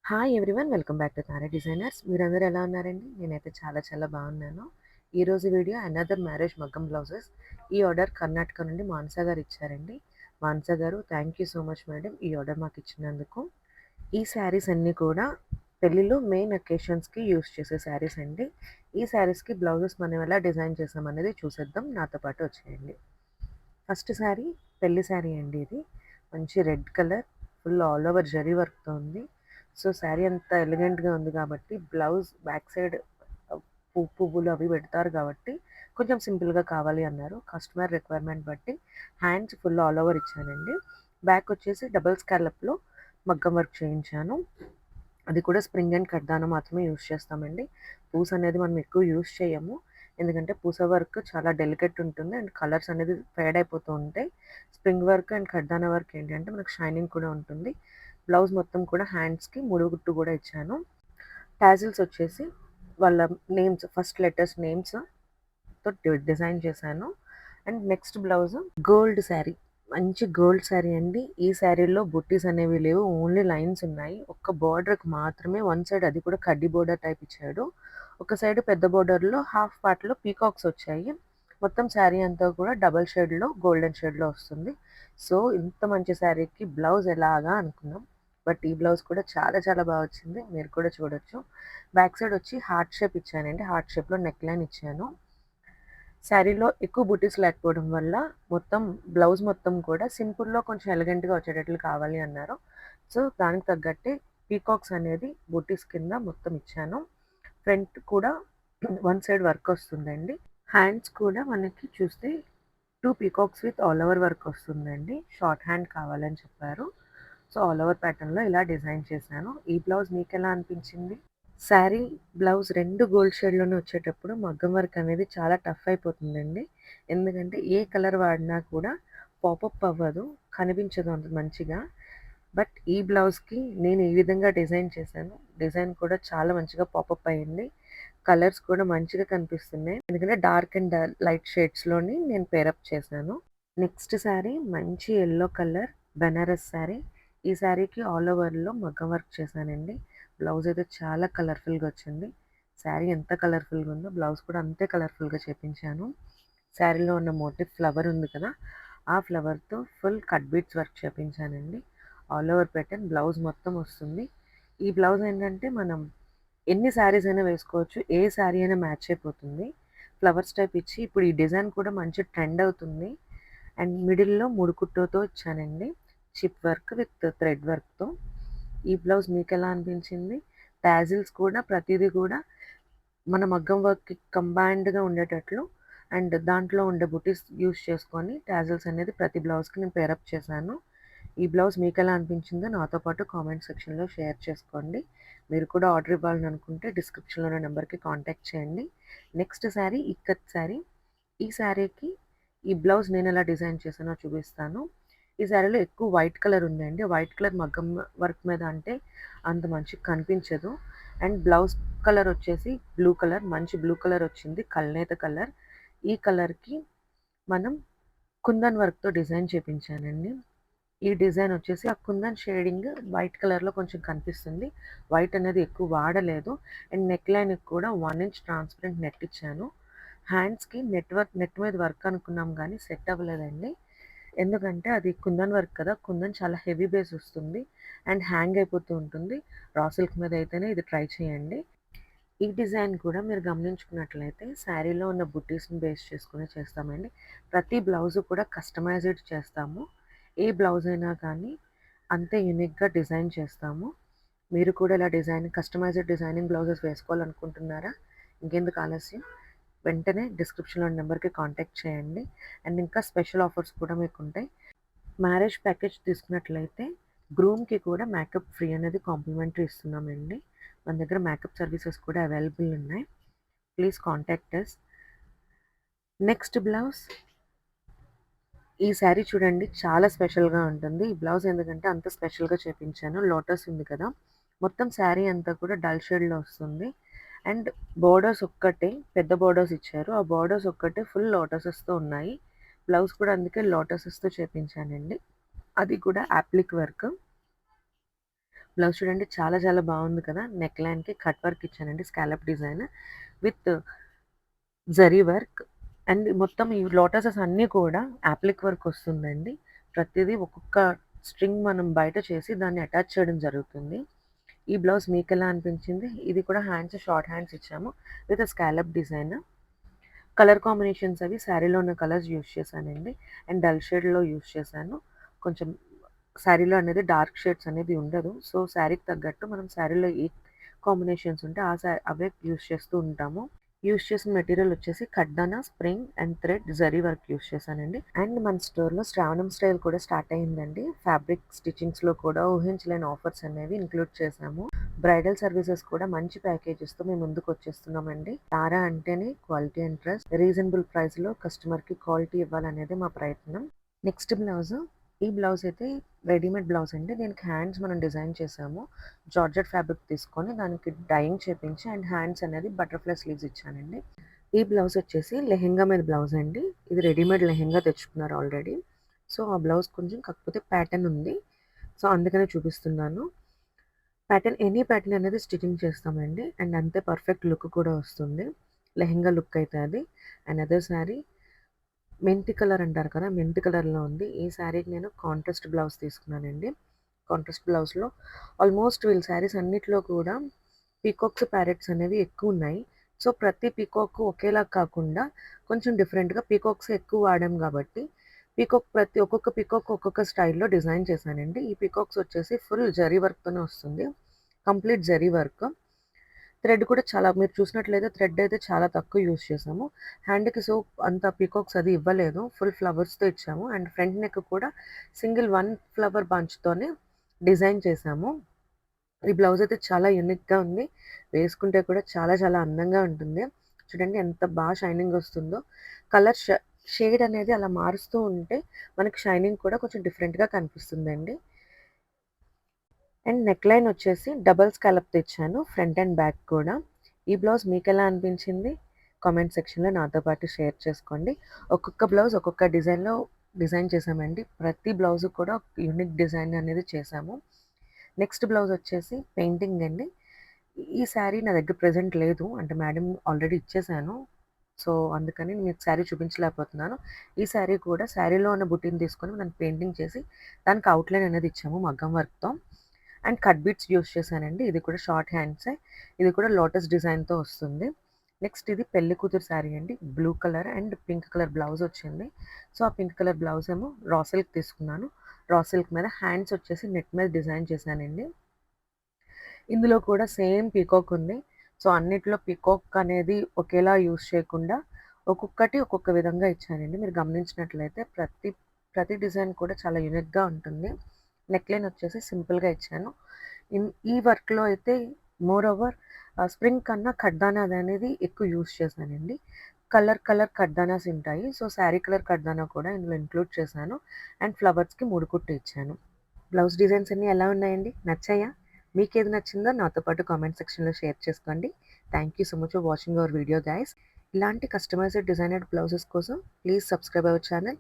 Hi everyone, welcome back to Tara designers. మీరందరూ ఎలా ఉన్నారండి? నేనైతే చాలా చాలా బాగున్నాను. ఈరోజు వీడియో అనదర్ మ్యారేజ్ మగ్గం బ్లౌజెస్. ఈ ఆర్డర్ కర్ణాటక నుండి మానస గారు ఇచ్చారండి. మానస గారు, thank you so much madam ఈ ఆర్డర్ మాకు ఇచ్చినందుకు. ఈ శారీస్ అన్నీ కూడా పెళ్ళిలో మెయిన్ అకేషన్స్కి యూస్ చేసే శారీస్ అండి. ఈ శారీస్కి బ్లౌజెస్ మనం ఎలా డిజైన్ చేసామనేది చూసేద్దాం. నాతో పాటు వచ్చేయండి. ఫస్ట్ శారీ పెళ్లి శారీ అండి. ఇది మంచి red colour, full all over zari వర్క్తో ఉంది. సో శారీ అంతా ఎలిగెంట్గా ఉంది కాబట్టి బ్లౌజ్ బ్యాక్ సైడ్ పువ్వులు అవి పెడతారు కాబట్టి కొంచెం సింపుల్గా కావాలి అన్నారు. కస్టమర్ రిక్వైర్మెంట్ బట్టి హ్యాండ్స్ ఫుల్ ఆల్ ఓవర్ ఇచ్చానండి. బ్యాక్ వచ్చేసి డబుల్ స్కాలప్లో మగ్గం వర్క్ చేయించాను. అది కూడా స్ప్రింగ్ అండ్ కడ్దాన మాత్రమే యూస్ చేస్తామండి. పూస అనేది మనం ఎక్కువ యూస్ చేయము, ఎందుకంటే పూస వర్క్ చాలా డెలికేట్ ఉంటుంది అండ్ కలర్స్ అనేది ఫేడ్ అయిపోతూ ఉంటాయి. స్ప్రింగ్ వర్క్ అండ్ కడ్దాన వర్క్ ఏంటంటే మనకు షైనింగ్ కూడా ఉంటుంది. బ్లౌజ్ మొత్తం కూడా హ్యాండ్స్కి ముడుగుట్టు కూడా ఇచ్చాను. టాజిల్స్ వచ్చేసి వాళ్ళ నేమ్స్, ఫస్ట్ లెటర్స్ నేమ్స్తో డిజైన్ చేశాను. And next blouse gold sari, మంచి గోల్డ్ శారీ అండి. ఈ శారీలో బుట్టీస్ అనేవి లేవు, ఓన్లీ లైన్స్ ఉన్నాయి. ఒక్క బార్డర్కి మాత్రమే వన్ సైడ్, అది కూడా కడ్డీ బోర్డర్ టైప్ ఇచ్చాడు. ఒక సైడ్ పెద్ద బోర్డర్లో హాఫ్ పార్ట్లో పీకాక్స్ వచ్చాయి. మొత్తం శారీ అంతా కూడా డబల్ షేడ్లో గోల్డెన్ షేడ్లో వస్తుంది. సో ఇంత మంచి శారీకి బ్లౌజ్ ఎలాగా అనుకున్నాం, బట్ ఈ బ్లౌజ్ కూడా చాలా చాలా బాగా వచ్చింది. మీరు కూడా చూడొచ్చు. బ్యాక్ సైడ్ వచ్చి హార్ట్ షేప్ ఇచ్చానండి. హార్ట్ షేప్లో నెక్ లైన్ ఇచ్చాను. శారీలో ఎక్కువ బుటీస్ లేకపోవడం వల్ల మొత్తం బ్లౌజ్ మొత్తం కూడా సింపుల్లో కొంచెం ఎలిగెంట్గా వచ్చేటట్లు కావాలి అన్నారు. సో దానికి తగ్గట్టే పీకాక్స్ అనేది బుటీస్ కింద మొత్తం ఇచ్చాను. ఫ్రంట్ కూడా వన్ సైడ్ వర్క్ వస్తుందండి. హ్యాండ్స్ కూడా మనకి చూస్తే 2 peacocks with all over work వస్తుందండి. షార్ట్ హ్యాండ్ కావాలని చెప్పారు. సో ఆల్ ఓవర్ ప్యాటర్న్లో ఇలా డిజైన్ చేశాను. ఈ బ్లౌజ్ మీకు ఎలా అనిపించింది? శారీ బ్లౌజ్ 2 గోల్డ్ షేడ్లోనే వచ్చేటప్పుడు మగ్గం వర్క్ అనేది చాలా టఫ్ అయిపోతుందండి. ఎందుకంటే ఏ కలర్ వాడినా కూడా పాపప్ అవ్వదు, కనిపించదు అంత మంచిగా. బట్ ఈ బ్లౌజ్కి నేను ఈ విధంగా డిజైన్ చేశాను. డిజైన్ కూడా చాలా మంచిగా పాపప్ అయ్యింది. కలర్స్ కూడా మంచిగా కనిపిస్తున్నాయి, ఎందుకంటే డార్క్ అండ్ లైట్ షేడ్స్లోని నేను పేరప్ చేశాను. నెక్స్ట్ శారీ మంచి ఎల్లో కలర్ బెనారస్ శారీ. ఈ శారీకి ఆల్ ఓవర్లో మగ్గం వర్క్ చేశానండి. బ్లౌజ్ అయితే చాలా కలర్ఫుల్గా వచ్చింది. శారీ ఎంత కలర్ఫుల్గా ఉందో బ్లౌజ్ కూడా అంతే కలర్ఫుల్గా చేపించాను. శారీలో ఉన్న మోటివ్ ఫ్లవర్ ఉంది కదా, ఆ ఫ్లవర్తో ఫుల్ కట్ బీట్స్ వర్క్ చేపించానండి. ఆల్ ఓవర్ ప్యాటర్న్ బ్లౌజ్ మొత్తం వస్తుంది. ఈ బ్లౌజ్ ఏంటంటే మనం ఎన్ని శారీస్ అయినా వేసుకోవచ్చు, ఏ శారీ అయినా మ్యాచ్ అయిపోతుంది. ఫ్లవర్స్ టైప్ ఇచ్చి ఇప్పుడు ఈ డిజైన్ కూడా మంచి ట్రెండ్ అవుతుంది. అండ్ మిడిల్లో ముడుకుట్టుతో ఇచ్చానండి, చిప్ వర్క్ విత్ థ్రెడ్ వర్క్తో. ఈ బ్లౌజ్ మీకు ఎలా అనిపించింది? టాజిల్స్ కూడా ప్రతిదీ కూడా మన మగ్గం వర్క్కి కంబైన్డ్గా ఉండేటట్లు అండ్ దాంట్లో ఉండే బుటీస్ యూస్ చేసుకొని టాజిల్స్ అనేది ప్రతి బ్లౌజ్కి నేను పేరప్ చేశాను. ఈ బ్లౌజ్ మీకు ఎలా అనిపించిందో నాతో పాటు కామెంట్ సెక్షన్లో షేర్ చేసుకోండి. మీరు కూడా ఆర్డర్ ఇవ్వాలని అనుకుంటే డిస్క్రిప్షన్లో ఉన్న నెంబర్కి కాంటాక్ట్ చేయండి. నెక్స్ట్ శారీ ఇక్కత్ శారీ. ఈ శారీకి ఈ బ్లౌజ్ నేను ఎలా డిజైన్ చేశానో చూపిస్తాను. ఈ శారీలో ఎక్కువ వైట్ కలర్ ఉందండి. వైట్ కలర్ మగ్గం వర్క్ మీద అంటే అంత మంచిగా కనిపించదు. అండ్ బ్లౌజ్ కలర్ వచ్చేసి బ్లూ కలర్, మంచి బ్లూ కలర్ వచ్చింది, కల్నేత కలర్. ఈ కలర్కి మనం కుందన్ వర్క్తో డిజైన్ చేపించానండి. ఈ డిజైన్ వచ్చేసి ఆ కుందన్ షేడింగ్ వైట్ కలర్లో కొంచెం కనిపిస్తుంది. వైట్ అనేది ఎక్కువ వాడలేదు. అండ్ నెక్ లైన్కి కూడా 1 ఇంచ్ ట్రాన్స్పరెంట్ నెట్ ఇచ్చాను. హ్యాండ్స్కి నెట్ మీద వర్క్ అనుకున్నాం కానీ సెట్ అవ్వలేదండి, ఎందుకంటే అది కుందన్ వర్క్ కదా, కుందన్ చాలా హెవీ బేస్ వస్తుంది అండ్ హ్యాంగ్ అయిపోతూ ఉంటుంది. రా సిల్క్ మీద అయితేనే ఇది ట్రై చేయండి. ఈ డిజైన్ కూడా మీరు గమనించుకున్నట్లయితే శారీలో ఉన్న బుట్టీస్ని బేస్ చేసుకుని చేస్తామండి. ప్రతి బ్లౌజు కూడా కస్టమైజ్డ్ చేస్తాము. ఏ బ్లౌజ్ అయినా కానీ అంతే యూనిక్గా డిజైన్ చేస్తాము. మీరు కూడా ఇలా కస్టమైజ్డ్ డిజైనింగ్ బ్లౌజెస్ వేసుకోవాలనుకుంటున్నారా? ఇంకెందుకు ఆలస్యం, వెంటనే డిస్క్రిప్షన్లో నెంబర్కి కాంటాక్ట్ చేయండి. అండ్ ఇంకా స్పెషల్ ఆఫర్స్ కూడా మీకు ఉంటాయి. మ్యారేజ్ ప్యాకేజ్ తీసుకున్నట్లయితే గ్రూమ్కి కూడా మేకప్ ఫ్రీ అనేది కాంప్లిమెంటరీ ఇస్తున్నామండి. మన దగ్గర మేకప్ సర్వీసెస్ కూడా అవైలబుల్ ఉన్నాయి. Please contact us. Next blouse. ఈ శారీ చూడండి, చాలా స్పెషల్గా ఉంటుంది. ఈ బ్లౌజ్ ఎందుకంటే అంత స్పెషల్గా చేపించాను. లోటస్ ఉంది కదా, మొత్తం శారీ అంతా కూడా డల్ షేడ్లో వస్తుంది. అండ్ బోర్డర్స్ ఒక్కటే పెద్ద బోర్డర్స్ ఇచ్చారు, ఆ బోర్డర్స్ ఒక్కటే ఫుల్ లోటసెస్తో ఉన్నాయి. బ్లౌజ్ కూడా అందుకే లోటసెస్తో చేపించానండి, అది కూడా యాప్లిక్ వర్క్. బ్లౌజ్ చూడండి చాలా చాలా బాగుంది కదా. నెక్ లైన్కి కట్ వర్క్ ఇచ్చానండి, scallop design with zari work. And మొత్తం ఈ లోటసెస్ అన్నీ కూడా యాప్లిక్ వర్క్ వస్తుందండి. ప్రతిదీ ఒక్కొక్క స్ట్రింగ్ మనం బయట చేసి దాన్ని అటాచ్ చేయడం జరుగుతుంది. ఈ బ్లౌజ్ మీకు ఎలా అనిపించింది? ఇది కూడా హ్యాండ్స్ షార్ట్ హ్యాండ్స్ ఇచ్చాము with scallop design. Colour combinations అవి శారీలో ఉన్న కలర్స్ యూస్ చేశానండి. అండ్ డల్ షేడ్లో యూస్ చేశాను. కొంచెం శారీలో అనేది డార్క్ షేడ్స్ అనేది ఉండదు. సో శారీకి తగ్గట్టు మనం శారీలో ఏ కాంబినేషన్స్ ఉంటే అవే యూస్ చేస్తూ ఉంటాము. యూస్ చేసిన మెటీరియల్ వచ్చేసి కడ్దానా, spring and thread zari work use చేశానండి. అండ్ మన స్టోర్లో శ్రావణం స్టైల్ కూడా స్టార్ట్ అయ్యిందండి. ఫ్యాబ్రిక్ స్టిచ్చింగ్స్లో కూడా ఊహించలేని ఆఫర్స్ అనేవి ఇంక్లూడ్ చేశాము. బ్రైడల్ సర్వీసెస్ కూడా మంచి ప్యాకేజెస్తో మేము ముందుకు వచ్చేస్తున్నామండి. తారా అంటేనే క్వాలిటీ అండ్ ట్రస్ట్. రీజనబుల్ ప్రైస్లో కస్టమర్కి క్వాలిటీ ఇవ్వాలనేది మా ప్రయత్నం. నెక్స్ట్ బ్లౌజ్, ఈ బ్లౌజ్ అయితే రెడీమేడ్ బ్లౌజ్ అండి. దీనికి హ్యాండ్స్ మనం డిజైన్ చేసాము. జార్జెట్ ఫ్యాబ్రిక్ తీసుకొని దానికి డైయింగ్ చేపించి అండ్ హ్యాండ్స్ అనేది బటర్ఫ్లై స్లీవ్స్ ఇచ్చానండి. ఈ బ్లౌజ్ వచ్చేసి లెహెంగా మీద బ్లౌజ్ అండి. ఇది రెడీమేడ్ లెహెంగా తెచ్చుకున్నారు ఆల్రెడీ. సో ఆ బ్లౌజ్ కొంచెం కాకపోతే ప్యాటర్న్ ఉంది. సో అందుకనే చూపిస్తున్నాను. ప్యాటర్న్ ఎనీ ప్యాటర్న్ అనేది స్టిచ్చింగ్ చేస్తామండి. అండ్ అంతే పర్ఫెక్ట్ లుక్ కూడా వస్తుంది. లెహెంగా లుక్ అయితే అది. అండ్ అదర్ శారీ మెంతి కలర్ అంటారు కదా, మెంతి కలర్లో ఉంది. ఈ శారీకి నేను కాంట్రాస్ట్ బ్లౌజ్ తీసుకున్నానండి. కాంట్రాస్ట్ బ్లౌజ్లో ఆల్మోస్ట్ వీళ్ళ శారీస్ అన్నిట్లో కూడా పీకాక్స్, ప్యారెట్స్ అనేవి ఎక్కువ ఉన్నాయి. సో ప్రతి పీకాక్ ఒకేలా కాకుండా కొంచెం డిఫరెంట్గా పీకాక్స్ ఎక్కువ వాడాం కాబట్టి ఒక్కొక్క పీకాక్ ఒక్కొక్క స్టైల్లో డిజైన్ చేశానండి. ఈ పీకాక్స్ వచ్చేసి ఫుల్ జరీ వర్క్తోనే వస్తుంది, కంప్లీట్ జరీ వర్క్. థ్రెడ్ కూడా చాలా, మీరు చూసినట్లయితే థ్రెడ్ అయితే చాలా తక్కువ యూజ్ చేసాము. హ్యాండ్కి సో అంత పీకాక్స్ అది ఇవ్వలేదు, ఫుల్ ఫ్లవర్స్తో ఇచ్చాము. అండ్ ఫ్రంట్ నెక్ కూడా సింగిల్ 1 ఫ్లవర్ బంచ్తోనే డిజైన్ చేసాము. ఈ బ్లౌజ్ అయితే చాలా యూనిక్గా ఉంది. వేసుకుంటే కూడా చాలా చాలా అందంగా ఉంటుంది. చూడండి ఎంత బాగా షైనింగ్ వస్తుందో. కలర్ షేడ్ అనేది అలా మారుస్తూ ఉంటే మనకి షైనింగ్ కూడా కొంచెం డిఫరెంట్గా కనిపిస్తుందండి. అండ్ నెక్ లైన్ వచ్చేసి డబల్ స్కాలప్ తెచ్చాను, ఫ్రంట్ అండ్ బ్యాక్ కూడా. ఈ బ్లౌజ్ మీకు ఎలా అనిపించింది? కామెంట్ సెక్షన్లో నాతో పాటు షేర్ చేసుకోండి. ఒక్కొక్క బ్లౌజ్ ఒక్కొక్క డిజైన్లో డిజైన్ చేసామండి. ప్రతి బ్లౌజ్ కూడా యూనిక్ డిజైన్ అనేది చేసాము. నెక్స్ట్ బ్లౌజ్ వచ్చేసి పెయింటింగ్ అండి. ఈ శారీ నా దగ్గర ప్రెజెంట్ లేదు, అంటే మేడం ఆల్రెడీ ఇచ్చేసాను. సో అందుకని మీకు శారీ చూపించలేకపోతున్నాను. ఈ శారీ కూడా శారీలో ఉన్న బుట్టిని తీసుకొని మనం పెయింటింగ్ చేసి దానికి అవుట్లైన్ అనేది ఇచ్చాము మగ్గం వర్క్తో. అండ్ కట్ బీట్స్ యూస్ చేశానండి. ఇది కూడా షార్ట్ హ్యాండ్సే. ఇది కూడా లోటస్ డిజైన్తో వస్తుంది. నెక్స్ట్ ఇది పెళ్లి కూతురు శారీ అండి. Blue colour and pink colour blouse వచ్చింది. సో ఆ పింక్ కలర్ బ్లౌజ్ ఏమో రా సిల్క్ తీసుకున్నాను. రా సిల్క్ మీద హ్యాండ్స్ వచ్చేసి నెట్ మీద డిజైన్ చేశానండి. ఇందులో కూడా సేమ్ పీకాక్ ఉంది. సో అన్నిట్లో పీకాక్ అనేది ఒకేలా యూస్ చేయకుండా ఒక్కొక్కటి ఒక్కొక్క విధంగా ఇచ్చానండి. మీరు గమనించినట్లయితే ప్రతి డిజైన్ కూడా చాలా యూనిక్గా ఉంటుంది. నెక్ లైన్ వచ్చేసి సింపుల్గా ఇచ్చాను. ఈ వర్క్లో అయితే మోర్ ఓవర్ స్ప్రింగ్ కన్నా కడ్దానాది అనేది ఎక్కువ యూస్ చేశానండి. కలర్ కడ్దానాస్ ఉంటాయి. సో శారీ కలర్ కడ్దానా కూడా ఇందులో ఇంక్లూడ్ చేశాను. అండ్ ఫ్లవర్స్కి 3 కుట్టు ఇచ్చాను. బ్లౌజ్ డిజైన్స్ అన్నీ ఎలా ఉన్నాయండి? నచ్చాయా? మీకేది నచ్చిందో నాతో పాటు కామెంట్ సెక్షన్లో షేర్ చేసుకోండి. Thank you so much for watching our video guys. ఇలాంటి కస్టమైజ్డ్ డిజైనర్డ్ బ్లౌజెస్ కోసం ప్లీజ్ సబ్స్క్రైబ్ అవర్ ఛానల్.